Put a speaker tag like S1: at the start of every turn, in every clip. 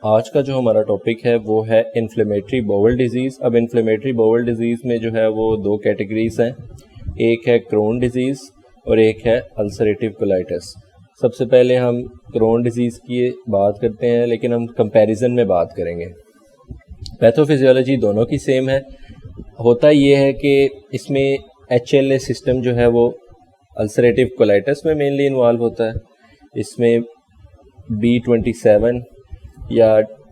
S1: आज का जो हमारा टॉपिक है वो है इन्फ्लेमेटरी बाउल डिजीज़। अब इन्फ्लेमेटरी बाउल डिजीज़ में जो है वो दो कैटेगरीज हैं, एक है क्रोन डिजीज़ और एक है अल्सरेटिव कोलाइटिस। सबसे पहले हम क्रोन डिजीज़ की बात करते हैं, लेकिन हम कंपैरिजन में बात करेंगे। पैथोफिजियोलॉजी दोनों की सेम है। होता ये है कि इसमें HLA सिस्टम जो है वो अल्सरेटिव कोलाइटिस में मेनली इन्वॉल्व होता है। इसमें B27 या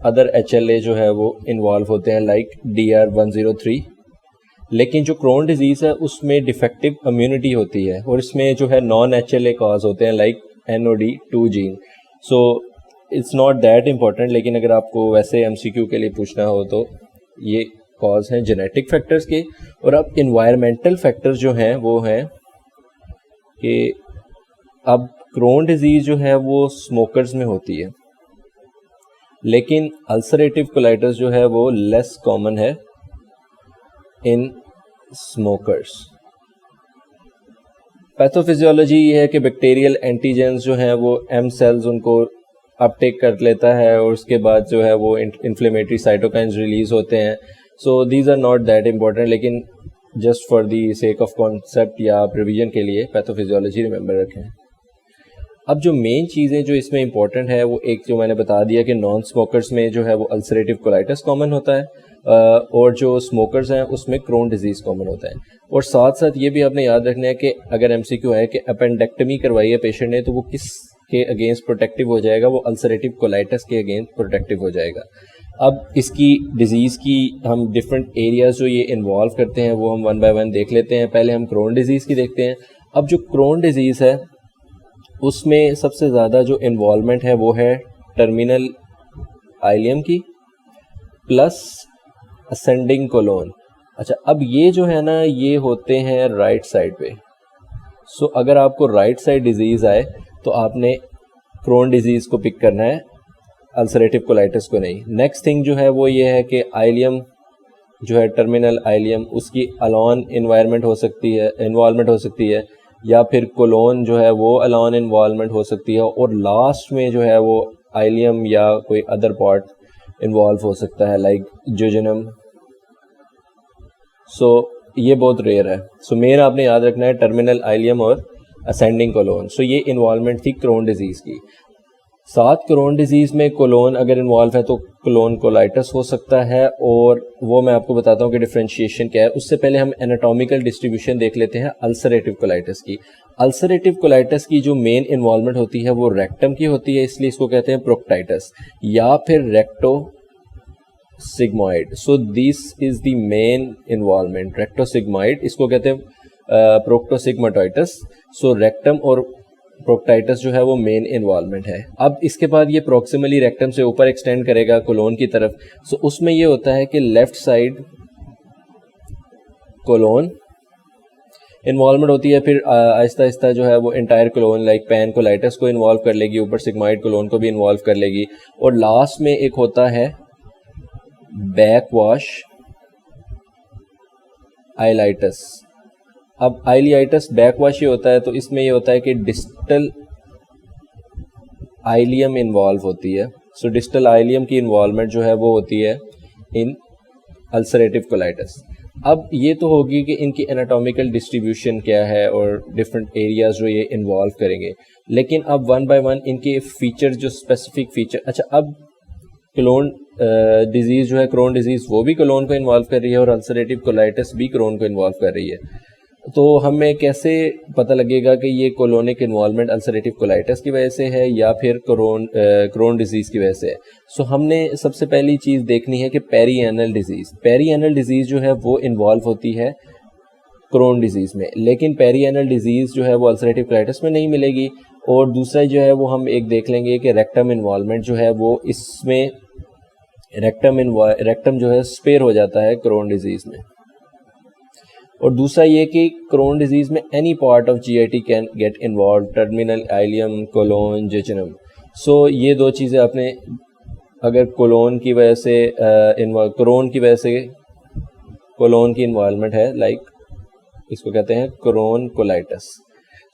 S1: अदर HLA जो है वो इन्वॉल्व होते हैं, लाइक DR103। लेकिन जो क्रोन डिजीज़ है उसमें डिफेक्टिव इम्यूनिटी होती है और इसमें जो है नॉन HLA कॉज होते हैं, like NOD2 gene. So it's not that important, लेकिन अगर आपको वैसे MCQ के लिए पूछना हो तो ये कॉज हैं जेनेटिक फैक्टर्स के। और अब इन्वायरमेंटल फैक्टर्स जो हैं वो हैं कि अब क्रोन डिजीज़ जो है वो स्मोकर्स में होती है, लेकिन अल्सरेटिव कोलाइटिस जो है वो लेस कॉमन है इन स्मोकर्स। पैथोफिजियोलॉजी ये है कि बैक्टीरियल एंटीजेंस जो हैं वो M सेल्स उनको अपटेक कर लेता है और उसके बाद जो है वो इन्फ्लेमेटरी साइटोकाइंस रिलीज होते हैं। So these are not that important, लेकिन just for the sake of concept या प्रिविजन के लिए पैथोफिजियोलॉजी रिमेंबर रखें। अब जो मेन चीज़ें जो इसमें इंपॉर्टेंट है वो एक जो मैंने बता दिया कि नॉन स्मोकर्स में जो है वो अल्सरेटिव कोलाइटिस कॉमन होता है, और जो स्मोकर्स हैं उसमें क्रोन डिजीज़ कॉमन होता है। और साथ साथ ये भी आपने याद रखना है कि अगर MCQ है कि अपेंडेक्टमी करवाई है पेशेंट ने तो वो किस के अगेंस्ट प्रोटेक्टिव हो जाएगा, वो अल्सरेटिव कोलाइटिस के अगेंस्ट प्रोटेक्टिव हो जाएगा। अब इसकी डिज़ीज़ की हम डिफरेंट एरियाज़ जो ये इन्वॉल्व करते हैं वो हम वन बाय वन देख लेते हैं। पहले हम क्रोन डिजीज़ की देखते हैं। अब जो क्रोन डिजीज़ है उसमें सबसे ज़्यादा जो इन्वॉल्वमेंट है वो है टर्मिनल आइलियम की प्लस असेंडिंग कोलोन। अच्छा, अब ये जो है ना ये होते हैं राइट साइड पे। सो अगर आपको राइट साइड डिजीज़ आए तो आपने क्रोन डिजीज़ को पिक करना है, अल्सरेटिव कोलाइटिस को नहीं। नेक्स्ट थिंग जो है वो ये है कि आइलियम जो है टर्मिनल आइलियम उसकी अलॉन इन्वायरमेंट हो सकती है, इन्वॉल्वमेंट हो सकती है, या फिर कोलोन जो है वो अलॉन इन्वॉल्वमेंट हो सकती है, और लास्ट में जो है वो आइलियम या कोई अदर पार्ट इन्वॉल्व हो सकता है, लाइक जोजेनम। सो ये बहुत रेयर है। सो मेन आपने याद रखना है टर्मिनल आइलियम और असेंडिंग कोलोन। सो ये इन्वॉल्वमेंट थी क्रोन डिजीज़ की। साथ क्रोन डिजीज़ में कोलोन अगर इन्वॉल्व है तो कोलोन कोलाइटिस हो सकता है, और वो मैं आपको बताता हूँ कि डिफरेंशिएशन क्या है। उससे पहले हम एनाटॉमिकल डिस्ट्रीब्यूशन देख लेते हैं अल्सरेटिव कोलाइटिस की। अल्सरेटिव कोलाइटिस की जो मेन इन्वॉल्वमेंट होती है वो रेक्टम की होती है, इसलिए इसको कहते हैं प्रोक्टाइटिस या फिर rectosigmoid. So this is the main involvement, rectosigmoid, इसको कहते हैं प्रोक्टोसिग्माटोइटिस। सो रेक्टम और प्रोक्टाइटिस जो है वो मेन इन्वॉल्वमेंट है। अब इसके बाद ये प्रोक्सिमली रेक्टम से ऊपर एक्सटेंड करेगा कोलोन की तरफ। सो उसमें ये होता है कि लेफ्ट साइड कोलोन इन्वॉल्वमेंट होती है, फिर आहिस्ता आहिस्ता जो है वो entire colon like pancolitis को इन्वॉल्व कर लेगी, ऊपर सिग्मॉइड कोलोन को भी इन्वॉल्व कर लेगी, और लास्ट में एक होता है बैकवॉश आइलाइटिस। अब आइलियाइटिस बैकवॉश ये होता है तो इसमें ये होता है कि डिस्टल आइलियम इन्वॉल्व होती है। सो डिस्टल आइलियम की इन्वॉल्वमेंट जो है वो होती है इन अल्सरेटिव कोलाइटिस। अब ये तो होगी कि इनकी एनाटॉमिकल डिस्ट्रीब्यूशन क्या है और डिफरेंट एरियाज जो ये इन्वॉल्व करेंगे, लेकिन अब वन बाय वन इनके फीचर जो स्पेसिफिक फीचर। अच्छा, अब क्लोन डिजीज़ जो है क्रोन डिजीज़ वो भी कोलोन को इन्वॉल्व कर रही है और अल्सरेटिव कोलाइटिस भी क्रोन को इन्वॉल्व कर रही है। तो हमें कैसे पता लगेगा कि ये कोलोनिक इन्वॉल्वमेंट अल्सरेटिव कोलाइटिस की वजह से है या फिर क्रोन डिजीज़ की वजह से है? सो हमने सबसे पहली चीज़ देखनी है कि पेरीएनल डिजीज़। पेरीएनल डिजीज़ जो है वो इन्वॉल्व होती है क्रोन डिजीज़ में, लेकिन पेरीएनल डिजीज़ जो है वो अल्सरेटिव कोलाइटिस में नहीं मिलेगी। और दूसरा जो है वो हम एक देख लेंगे कि रेक्टम इन्वॉल्वमेंट जो है वो इसमें रेक्टम जो है स्पेयर हो जाता है क्रोन डिजीज़ में। और दूसरा ये कि क्रोन डिजीज़ में any part of GIT can get involve, terminal ileum, colon, jejunum. So ये दो चीज़ें आपने अगर कोलोन की वजह से क्रोन की वजह से कोलोन की इन्वॉल्वमेंट है, लाइक इसको कहते हैं क्रोन कोलाइटिस।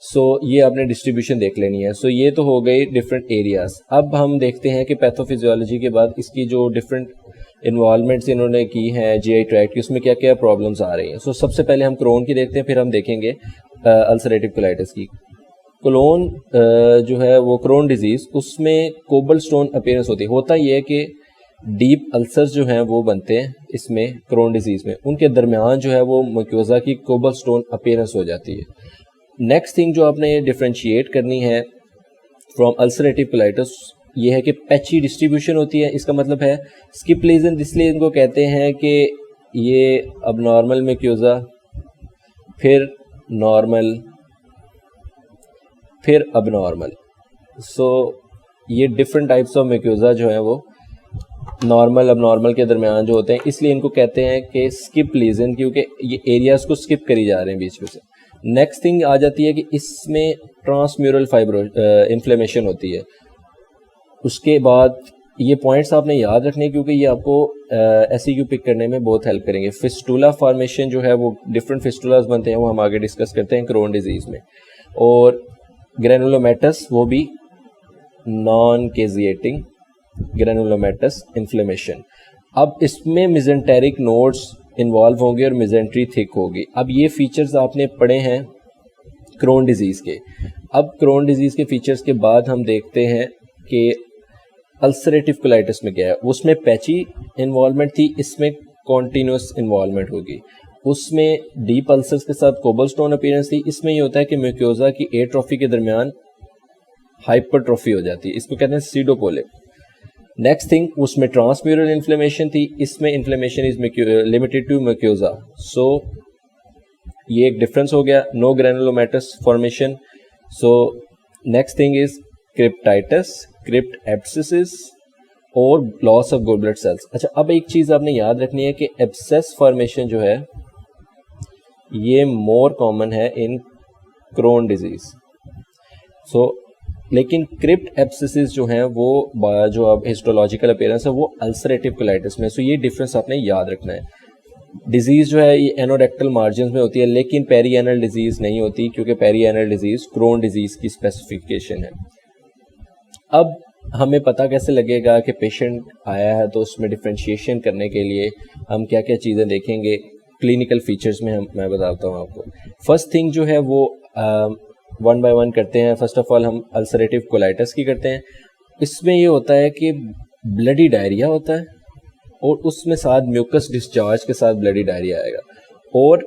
S1: सो ये आपने डिस्ट्रीब्यूशन देख लेनी है। सो ये तो हो गई डिफरेंट एरियाज। अब हम देखते हैं कि पैथोफिजियोलॉजी के बाद इसकी जो डिफरेंट इन्वॉल्वमेंट्स इन्होंने की हैं जीआई ट्रैक्ट की, उसमें क्या क्या प्रॉब्लम्स आ रही हैं। सो सबसे पहले हम क्रोन की देखते हैं, फिर हम देखेंगे अल्सरेटिव कोलाइटिस की। क्लोन जो है वो क्रोन डिजीज़, उसमें कोबल स्टोन अपीयरेंस होता ये है कि डीप अल्सर्स जो हैं वो बनते हैं इसमें क्रोन डिजीज़ में, उनके दरमियान जो है वो म्यूकोसा की कोबल स्टोन अपीयरेंस हो जाती है। नेक्स्ट थिंग जो आपने डिफ्रेंशिएट करनी है फ्रॉम अल्सरेटिव कोलाइटिस, ये है कि पैची डिस्ट्रीब्यूशन होती है। इसका मतलब है स्किप लीजन, इसलिए इनको कहते हैं कि ये अब नॉर्मल म्यूकोसा, फिर नॉर्मल, फिर अब नॉर्मल। सो ये डिफरेंट टाइप्स ऑफ म्यूकोसा जो है वो नॉर्मल अब नॉर्मल के दरमियान जो होते हैं, इसलिए इनको कहते हैं कि स्किप लीजन, क्योंकि ये एरियाज को स्किप करी जा रहे हैं बीच में से। नेक्स्ट थिंग आ जाती है कि इसमें ट्रांसम्यूरल फाइब्रो इन्फ्लेमेशन होती है। उसके बाद ये पॉइंट्स आपने याद रखने, क्योंकि ये आपको एसईक्यू पिक करने में बहुत हेल्प करेंगे। फिस्टुला फॉर्मेशन जो है वो डिफरेंट फिस्टुलास बनते हैं, वो हम आगे डिस्कस करते हैं क्रोन डिजीज़ में। और ग्रेनुलोमेटस वो भी नॉन केजिएटिंग ग्रेनुलोमेटस इन्फ्लेमेशन। अब इसमें मिजेंटेरिक नोड्स इन्वॉल्व होंगे और मिजेंट्री थिक होगी। अब ये फीचर्स आपने पढ़े हैं क्रोन डिजीज़ के। अब क्रोन डिजीज़ के फीचर्स के बाद हम देखते हैं कि अल्सरेटिव कोलाइटिस में क्या है। उसमें पैची इन्वॉल्वमेंट थी, इसमें कॉन्टीन्यूस इन्वॉल्वमेंट होगी। उसमें डीप अल्सर्स के साथ कोबल स्टोन अपीयरेंस थी। इसमें ये होता है कि म्यूकोसा की एट्रोफी के दरमियान हाइपरट्रोफी हो जाती है, इसको कहते हैं सीडोपोलिप। नेक्स्ट थिंग, उसमें ट्रांसम्यूरल इन्फ्लेमेशन थी, इसमें inflammation is limited to mucosa. So ये एक डिफरेंस हो गया, no granulomatous formation. So next thing is cryptitis, crypt abscess और loss of goblet cells. अच्छा, अब एक चीज़ आपने याद रखनी है कि एब्सेस फॉर्मेशन जो है ये मोर कॉमन है इन क्रोन डिजीज। सो लेकिन क्रिप्ट एब्सिस जो हैं वो जो अब हिस्टोलॉजिकल अपीयरेंस है वो अल्सरेटिव कोलाइटिस में। सो ये डिफरेंस आपने याद रखना है। डिजीज़ जो है ये एनोडेक्टल मार्जिन में होती है, लेकिन पेरिएनल डिजीज़ नहीं होती, क्योंकि पेरिएनल डिजीज़ क्रोन डिजीज़ की स्पेसिफिकेशन है। अब हमें पता कैसे लगेगा कि पेशेंट आया है, तो उसमें डिफ्रेंशिएशन करने के लिए हम क्या क्या चीज़ें देखेंगे क्लिनिकल फीचर्स में, मैं बताता हूँ आपको। फर्स्ट थिंग जो है वो वन बाय वन करते हैं। फर्स्ट ऑफ ऑल हम अल्सरेटिव कोलाइटिस की करते हैं। इसमें ये होता है कि ब्लडी डायरिया होता है और उसमें साथ म्यूकस डिस्चार्ज के साथ ब्लडी डायरिया आएगा। और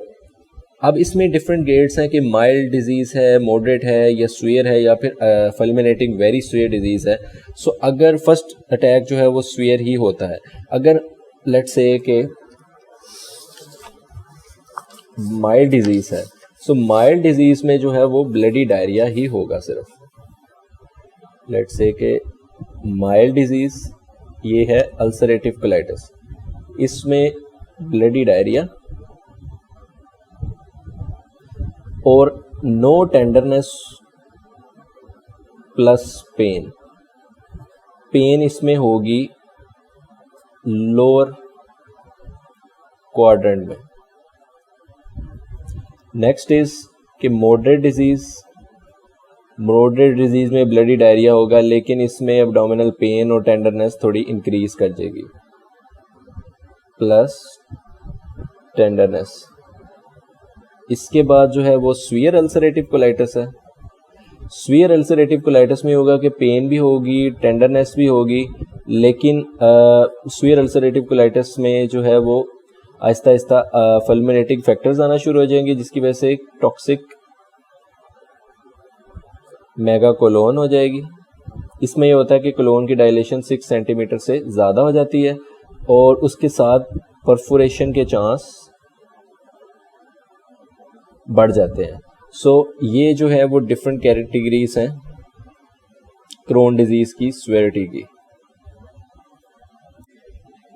S1: अब इसमें डिफरेंट ग्रेड्स हैं कि माइल्ड डिजीज़ है, मॉडरेट है, या स्वीयर है, या फिर फुलमिनेटिंग वेरी स्वीयर डिजीज़ है। सो अगर फर्स्ट अटैक जो है वो स्वीयर ही होता है, अगर लेट्स से कि माइल्ड डिजीज़ है, सो माइल्ड डिजीज़ में जो है वो ब्लडी डायरिया ही होगा सिर्फ। लेट्स से कि माइल्ड डिजीज़ ये है अल्सरेटिव कोलाइटिस, इसमें ब्लडी डायरिया और no tenderness plus pain. Pain इसमें होगी लोअर क्वाड्रेंट में। नेक्स्ट इज कि मॉडरेट डिजीज में ब्लडी डायरिया होगा, लेकिन इसमें एब्डोमिनल पेन और टेंडरनेस थोड़ी इंक्रीज कर जाएगी, प्लस टेंडरनेस। इसके बाद जो है वो स्वीयर अल्सरेटिव कोलाइटिस है। स्वीयर अल्सरेटिव कोलाइटिस में होगा कि पेन भी होगी, टेंडरनेस भी होगी, लेकिन स्वीयर अल्सरेटिव कोलाइटिस में जो है वो आहिस्ता आहिस्ता फुलमिनेटिंग फैक्टर्स आना शुरू हो जाएंगे, जिसकी वजह से टॉक्सिक मेगा कोलोन हो जाएगी। इसमें यह होता है कि कोलोन की डायलेशन 6 सेंटीमीटर से ज़्यादा हो जाती है और उसके साथ परफोरेशन के चांस बढ़ जाते हैं। सो ये जो है वो डिफरेंट कैटेगरीज हैं क्रोन डिजीज़ की स्वेरिटी की।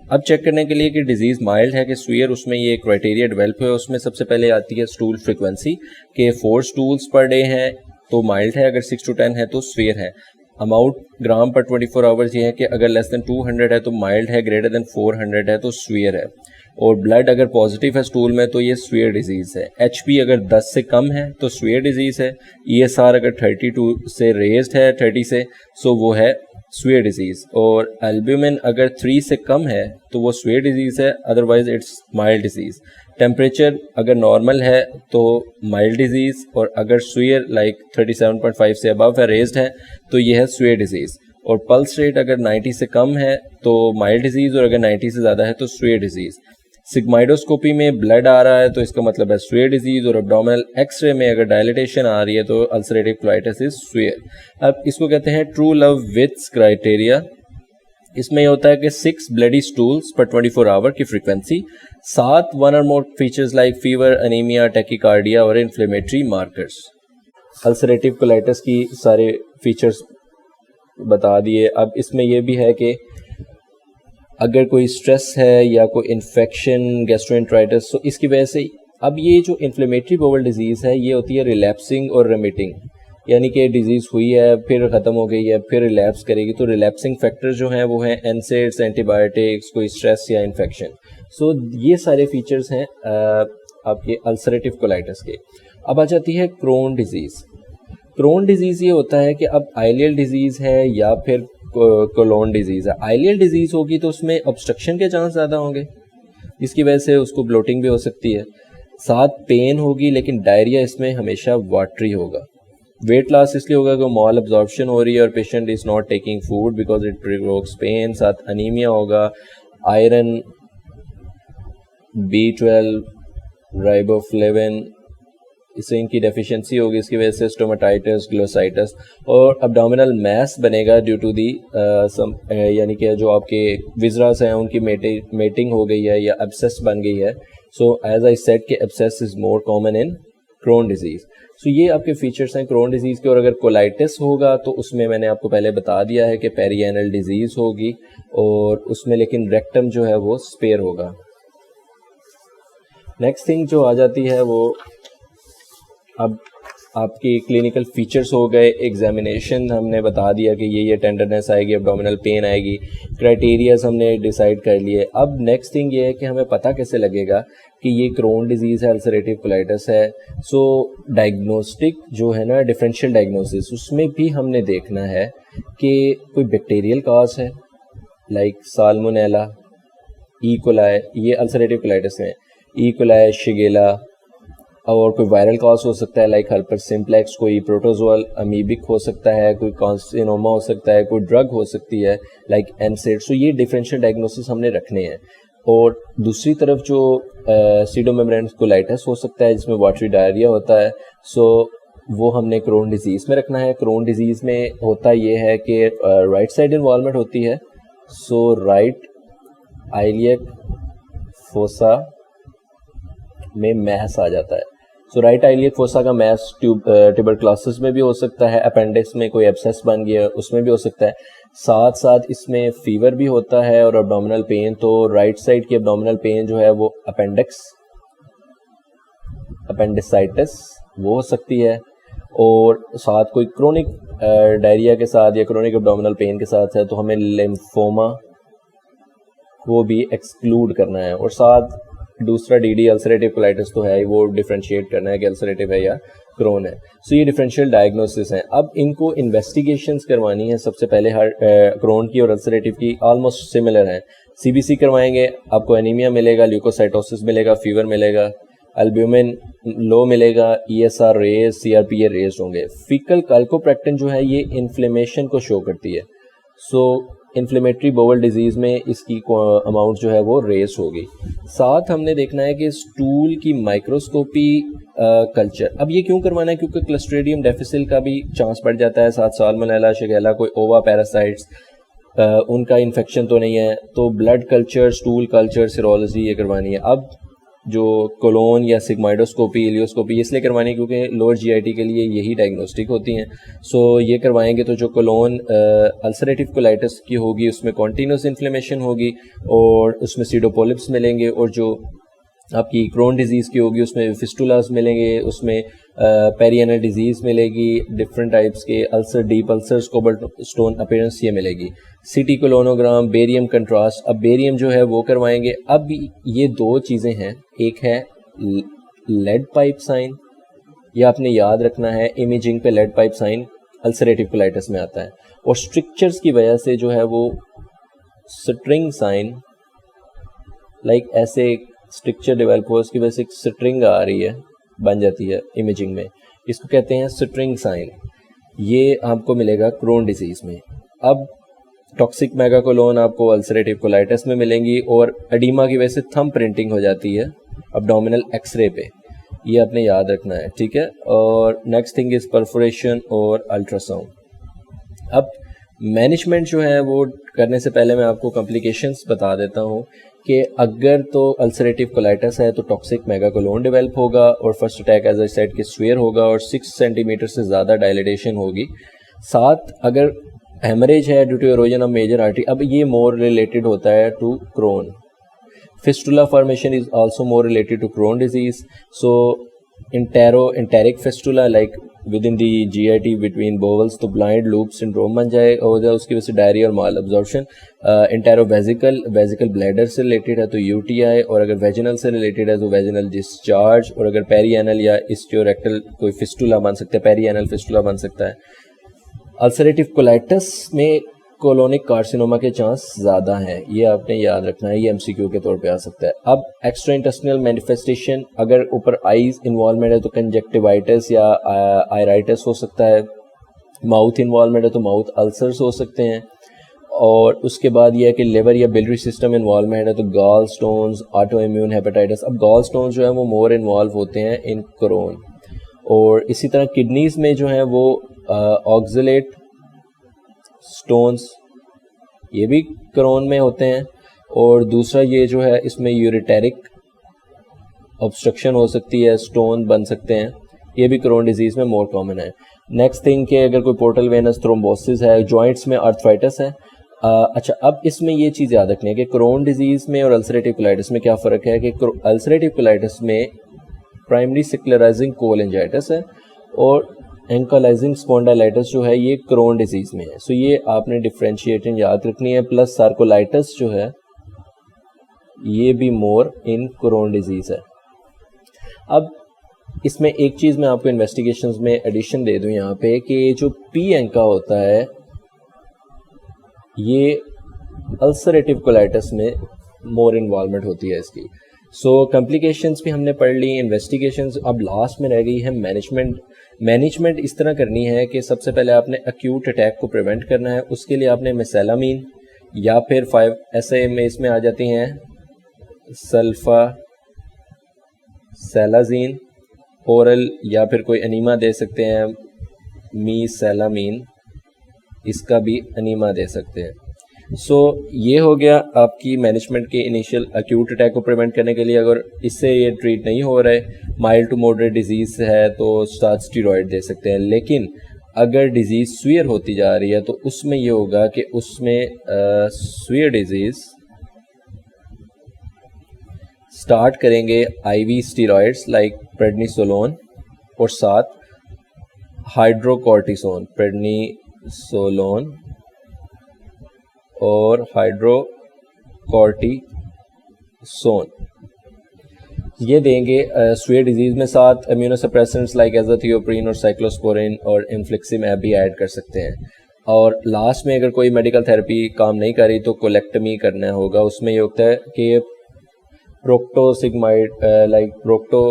S1: अब चेक करने के लिए कि डिजीज़ माइल्ड है कि स्वीयर, उसमें ये क्राइटेरिया डेवलप हुआ। उसमें सबसे पहले आती है स्टूल फ्रीक्वेंसी कि 4 स्टूल्स पर डे हैं तो माइल्ड है, अगर 6 to 10 है तो स्वीयर है। अमाउंट ग्राम पर 24 आवर्स ये है कि अगर लेस देन 200 है तो माइल्ड है, ग्रेटर देन 400 है तो स्वीयर है। और ब्लड अगर पॉजिटिव है स्टूल में तो ये स्वीयर डिजीज़ है। HP अगर 10 से कम है तो स्वीयर डिजीज़ है। ESR अगर 32 से रेज्ड है 30 से, सो वो है स्वीयर डिजीज़। और एल्ब्यूमिन अगर 3 से कम है तो वो स्वीयर डिजीज़ है, otherwise it's mild disease. Temperature अगर नॉर्मल है तो माइल्ड डिजीज़, और अगर स्वीयर लाइक 37.5 से अबव है, रेज्ड है, तो ये है स्वीयर डिजीज़। और पल्स रेट अगर 90 से कम है तो माइल्ड डिजीज़, और अगर 90 से ज़्यादा है तो स्वीयर डिजीज़। सिग्माइडोस्कोपी में ब्लड आ रहा है तो इसका मतलब है स्वीयर डिजीज़, और एब्डोमिनल एक्सरे में अगर डायलिटेशन आ रही है तो अल्सरेटिव कोलाइटिस इज स्वीयर। अब इसको कहते हैं ट्रू लव विथ्स क्राइटेरिया। इसमें ये होता है कि 6 ब्लडी स्टूल्स पर 24 आवर की फ्रीक्वेंसी, 7 वन और more features like fever, anaemia, tachycardia और इन्फ्लेमेटरी मार्कर्स। अल्सरेटिव कोलाइटिस की सारे फीचर्स बता दिए। अब इसमें यह भी है कि अगर कोई स्ट्रेस है या कोई इन्फेक्शन, गैस्ट्रोएंटेराइटिस, तो इसकी वजह से अब ये जो इन्फ्लेमेटरी बाउल डिजीज़ है ये होती है रिलैप्सिंग और रेमिटिंग, यानी कि डिजीज़ हुई है फिर ख़त्म हो गई है फिर रिलैप्स करेगी। तो रिलैप्सिंग फैक्टर जो हैं वो हैं एनसेड्स, एंटीबायोटिक्स, कोई स्ट्रेस या इन्फेक्शन। सो ये सारे फीचर्स हैं आपके अल्सरेटिव कोलाइटिस के। अब आ जाती है क्रोन डिजीज़। क्रोन डिजीज़ ये होता है कि अब आइलियल डिजीज़ है या फिर कोलोन डिजीज़ है। आइलियल डिजीज़ होगी तो उसमें ऑब्स्ट्रक्शन के चांस ज़्यादा होंगे, इसकी वजह से उसको ब्लोटिंग भी हो सकती है। साथ पेन होगी, लेकिन डायरिया इसमें हमेशा वाटरी होगा। वेट लॉस इसलिए होगा कि मॉल एब्जॉर्प्शन हो रही है और patient is not taking food because it provokes pain. साथ अनीमिया होगा, आयरन, B12, राइबोफ्लेविन, इससे इनकी डेफिशिएंसी होगी, इसकी वजह से स्टोमेटाइटिस, ग्लोसाइटिस, और अब्डोमिनल मैस बनेगा ड्यू टू दी यानी कि जो आपके विजरास हैं उनकी मेटिंग हो गई है या एब्सेस बन गई है। सो एज आई सेड कि abscess is more common in Crohn disease. So ये आपके फीचर्स हैं क्रोन डिजीज़ के। और अगर कोलाइटिस होगा तो उसमें मैंने आपको पहले बता दिया है कि पेरिएनल डिजीज़ होगी, और उसमें लेकिन रेक्टम जो है वो स्पेयर होगा। नेक्स्ट थिंग जो आ जाती है वो अब आपकी क्लिनिकल फीचर्स हो गए। एग्जामिनेशन हमने बता दिया कि ये टेंडरनेस आएगी, एब्डोमिनल पेन आएगी, क्राइटेरियाज हमने डिसाइड कर लिए। अब नेक्स्ट थिंग ये है कि हमें पता कैसे लगेगा कि ये क्रोन डिजीज़ है, अल्सरेटिव कोलाइटिस है। सो डायग्नोस्टिक जो है ना, डिफरेंशियल डायग्नोसिस, उसमें भी हमने देखना है कि कोई बैक्टीरियल काज है लाइक साल्मोनेला, ई कोलाई, ये अल्सरेटिव कोलाइटिस में ई कोलाई, शिगेला, और कोई वायरल कॉज हो सकता है लाइक हर्पेस सिम्प्लेक्स, कोई प्रोटोजोअल अमीबिक हो सकता है, कोई कार्सिनोमा हो सकता है, कोई ड्रग हो सकती है लाइक एनसेड। सो ये डिफरेंशियल डायग्नोसिस हमने रखने हैं। और दूसरी तरफ जो सीडोमेम्ब्रेनस कोलाइटिस हो सकता है जिसमें वाटरी डायरिया होता है, सो वो हमने क्रोन डिजीज़ में रखना है। क्रोन डिजीज़ में होता ये है कि राइट साइड इन्वॉल्वमेंट होती है। सो राइट आइलियक फोसा में मैस आ जाता है। सो राइट आइलियक फोसा का मैस ट्यूबरक्लोसिस में भी हो सकता है, अपेंडिक्स में कोई एब्सेस बन गया उसमें भी हो सकता है। साथ साथ इसमें फीवर भी होता है और एब्डोमिनल पेन। तो राइट साइड की एब्डोमिनल पेन जो है वो अपेंडिसाइटिस वो हो सकती है, और साथ कोई क्रोनिक डायरिया के साथ या क्रोनिक एब्डोमिनल पेन के साथ है तो हमें लिम्फोमा को भी एक्सक्लूड करना है। और साथ दूसरा DD अल्सरेटिव कोलाइटिस तो है, वो डिफरेंशिएट करना है कि अल्सरेटिव है या क्रोन है। सो ये डिफरेंशियल डायग्नोसिस हैं। अब इनको इन्वेस्टिगेशंस करवानी है। सबसे पहले हर क्रोन की और अल्सरेटिव की ऑलमोस्ट सिमिलर हैं। CBC करवाएंगे, आपको एनीमिया मिलेगा, ल्यूकोसाइटोसिस मिलेगा, फीवर मिलेगा, एल्ब्यूमिन लो मिलेगा, ESR रेज, CRPA रेज होंगे। फीकल कैल्कोप्रैक्टिन जो है ये इन्फ्लेमेशन को शो करती है। सो इन्फ्लेमेटरी बाउल डिजीज़ में इसकी अमाउंट जो है वो रेस होगी। साथ हमने देखना है कि स्टूल की माइक्रोस्कोपी कल्चर। अब ये क्यों करवाना है? क्योंकि क्लस्ट्रीडियम डिफिसिल का भी चांस बढ़ जाता है, साथ साल्मोनेला, शिगेला, कोई ओवा पैरासाइट्स उनका इन्फेक्शन तो नहीं है। तो blood culture, stool culture, serology ये करवानी है। अब जो कोलोन या सिग्माइडोस्कोपी, इलियोस्कोपी इसलिए करवानी है क्योंकि लोअर GIT के लिए यही डायग्नोस्टिक होती हैं। सो ये करवाएंगे तो जो कोलोन अल्सरेटिव कोलाइटिस की होगी उसमें कॉन्टीन्यूस इन्फ्लेमेशन होगी और उसमें सीडोपोलिप्स मिलेंगे, और जो आपकी क्रोन डिजीज़ की होगी उसमें फिस्टुलास मिलेंगे, उसमें पेरियनल डिजीज़ मिलेगी, डिफरेंट टाइप्स के ulcer, deep ulcers, cobalt stone appearance ये मिलेगी। सीटी कोलोनोग्राम, बेरियम कंट्रास्ट, अब बेरियम जो है वो करवाएंगे। अब ये दो चीज़ें हैं, एक है लेड पाइप साइन, ये आपने याद रखना है, इमेजिंग पे lead pipe sign ulcerative colitis में आता है, और स्ट्रिक्चर्स की वजह से जो है वो स्ट्रिंग साइन, लाइक ऐसे स्ट्रक्चर डेवलप हो उसकी वजह से एक स्ट्रिंग आ रही है, बन जाती है इमेजिंग में, इसको कहते हैं स्ट्रिंग साइन। ये आपको मिलेगा क्रोन डिजीज़ में। अब टॉक्सिक मेगाकोलोन आपको अल्सरेटिव कोलाइटिस में मिलेंगी, और एडिमा की वजह से थंब प्रिंटिंग हो जाती है अब्डोमिनल एक्सरे पे, ये आपने याद रखना है, ठीक है। और नेक्स्ट थिंग इज़ परफोरेशन और अल्ट्रासाउंड। अब मैनेजमेंट जो है वो करने से पहले मैं आपको कॉम्प्लिकेशंस बता देता हूँ कि अगर तो अल्सरेटिव कोलाइटिस है तो टॉक्सिक मेगाकोलोन डेवलप होगा, और first attack as I said कि स्वेयर होगा, और 6 सेंटीमीटर से ज़्यादा डायलिटेशन होगी। साथ अगर हेमरेज है due to erosion of major artery, अब ये मोर रिलेटेड होता है to Crohn. Fistula formation is also more related to Crohn disease. So enteric fistula like within the GIT between bowels तो blind loop syndrome बन जाए, और उसकी वजह से डायरिया और माल अब्जॉर्प्शन। वेजिकल ब्लैडर से रिलेटेड है तो UTI, और अगर वेजिनल से रिलेटेड है तो वेजिनल डिस्चार्ज, और अगर पेरिएनल या इस्टियोरेक्टल कोई फिस्टुला बन सकता है, पेरिएनल फिस्टुला बन सकता है। अल्सरेटिव कोलाइटिस में कोलोनिक कार्सिनोमा के चांस ज़्यादा हैं, ये आपने याद रखना है, ये MCQ के तौर पे आ सकता है। अब एक्स्ट्रा इंटेस्टिनल मैनिफेस्टेशन, अगर ऊपर आईज इन्वॉल्वमेंट है तो कंजक्टिवाइटिस या आयराइटिस हो सकता है, माउथ इन्वॉल्वमेंट है तो माउथ अल्सर्स हो सकते हैं, और उसके बाद यह है कि लिवर या बिलरी सिस्टम इन्वॉल्वमेंट है तो gall stones, auto immune hepatitis. अब गॉल स्टोन्स जो है वो मोर इन्वॉल्व होते हैं इन क्रोन, और इसी तरह किडनीज में जो है वो ऑक्सलेट स्टोन्स, ये भी क्रोन में होते हैं। और दूसरा ये जो है इसमें यूरिटेरिक ऑब्स्ट्रक्शन हो सकती है, स्टोन बन सकते हैं, ये भी क्रोन डिजीज़ में मोर कॉमन है। नेक्स्ट थिंग कि अगर कोई पोर्टल वेनस थ्रोम्बोसिस है, जॉइंट्स में आर्थराइटिस है। अच्छा, अब इसमें ये चीज़ याद रखनी है कि क्रोन डिजीज़ में और अल्सरेटिव कोलाइटिस में क्या फ़र्क है कि अल्सरेटिव कोलाइटिस में प्राइमरी सिक्लेराइजिंग कोलेंजाइटिस है, और एंकालाइजिंग स्पॉन्डाइलाइटिस जो है ये क्रोन डिजीज़ में है। सो ये आपने डिफ्रेंशिएटिंग याद रखनी है। प्लस सार्कोलाइटिस जो है ये भी मोर इन क्रोन डिजीज़ है। अब इसमें एक चीज़ मैं आपको इन्वेस्टिगेशंस में एडिशन दे दूं यहाँ पे कि जो पी एंका होता है ये अल्सरेटिव कोलाइटिस में मोर इन्वॉल्वमेंट होती है इसकी। सो कॉम्प्लिकेशंस भी हमने पढ़ ली, इन्वेस्टिगेशंस। अब लास्ट में रह गई है मैनेजमेंट इस तरह करनी है कि सबसे पहले आपने एक्यूट अटैक को प्रिवेंट करना है, उसके लिए आपने मेसेलामीन या फिर 5 ऐसे में इसमें आ जाती हैं सल्फा सेलाजीन ओरल, या फिर कोई अनीमा दे सकते हैं मीसेलामीन, इसका भी अनीमा दे सकते हैं। सो ये हो गया आपकी मैनेजमेंट के इनिशियल एक्यूट अटैक को प्रिवेंट करने के लिए। अगर इससे ये ट्रीट नहीं हो रहा है, माइल्ड टू मॉडरेट डिजीज़ है तो स्टार्ट स्टीरॉयड दे सकते हैं। लेकिन अगर डिजीज़ स्वीयर होती जा रही है तो उसमें ये होगा कि उसमें स्वीयर डिजीज़ स्टार्ट करेंगे IV स्टीरॉयड्स लाइक प्रेडनिसोलोन, और साथ हाइड्रोकॉर्टिसोन, प्रेडनिसोलोन और हाइड्रोकॉर्टिसोन ये देंगे स्वीयर डिजीज़ में। साथ इम्यूनोसप्रेसेंट्स लाइक एज़ाथियोप्रिन और साइक्लोस्पोरिन और इन्फ्लिक्सिमैब भी ऐड कर सकते हैं। और लास्ट में अगर कोई मेडिकल थेरेपी काम नहीं करी तो कोलेक्टमी करना होगा। उसमें ये होता है कि प्रोक्टोसिग्माइड लाइक प्रोक्टो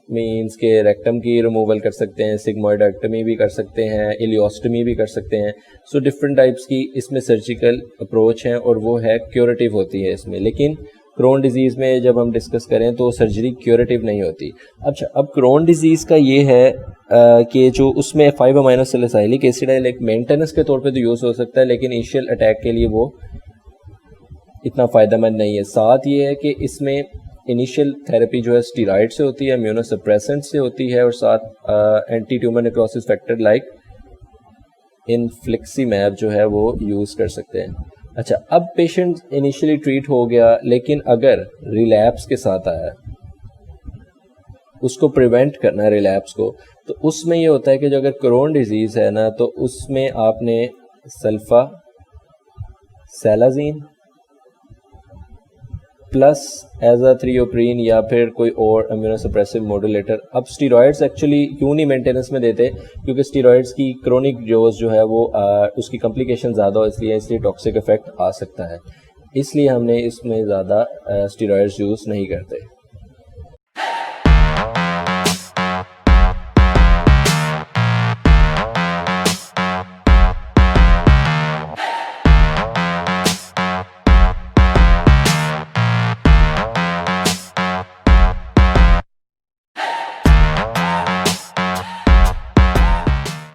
S1: मीन्स के रेक्टम की रिमूवल कर सकते हैं, सिग्मोइडेक्टमी भी कर सकते हैं, इलियोस्टमी भी कर सकते हैं। सो डिफरेंट टाइप्स की इसमें सर्जिकल अप्रोच है और वो है क्यूरेटिव होती है इसमें। लेकिन क्रोन डिजीज़ में जब हम डिस्कस करें तो सर्जरी क्यूरेटिव नहीं होती। अच्छा, अब क्रोन डिजीज़ का ये है कि जो उसमें 5 अमाइनो सैलिसाइलिक एसिड है, लाइक मेंटेनेंस के तौर पे तो यूज़ हो सकता है, लेकिन इनिशियल अटैक के लिए वो इतना फ़ायदेमंद नहीं है। साथ ये है कि इसमें इनिशियल थेरेपी जो है स्टीरॉयड से होती है, इम्यूनोसप्रेसेंट से होती है, और साथ anti tumour necrosis factor like infliximab जो है वो यूज़ कर सकते हैं। अच्छा, अब पेशेंट इनिशियली ट्रीट हो गया, लेकिन अगर रिलैप्स के साथ आया उसको प्रिवेंट करना है रिलैप्स को, तो उसमें ये होता है कि जो अगर क्रोन डिजीज़ है ना, तो उसमें आपने सल्फा सैलाजीन प्लस एजाथ्रियोप्रीन या फिर कोई और इम्यूनोसप्रेसिव मॉड्यूलेटर। अब स्टीरॉयड्स एक्चुअली क्यों नहीं मेंटेनेंस में देते, क्योंकि स्टीरॉयड्स की क्रोनिक डोज जो है वो उसकी कॉम्प्लिकेशन ज़्यादा हो, इसलिए टॉक्सिक इफेक्ट आ सकता है, इसलिए हमने इसमें ज़्यादा स्टीरॉयड्स यूज़ नहीं करते।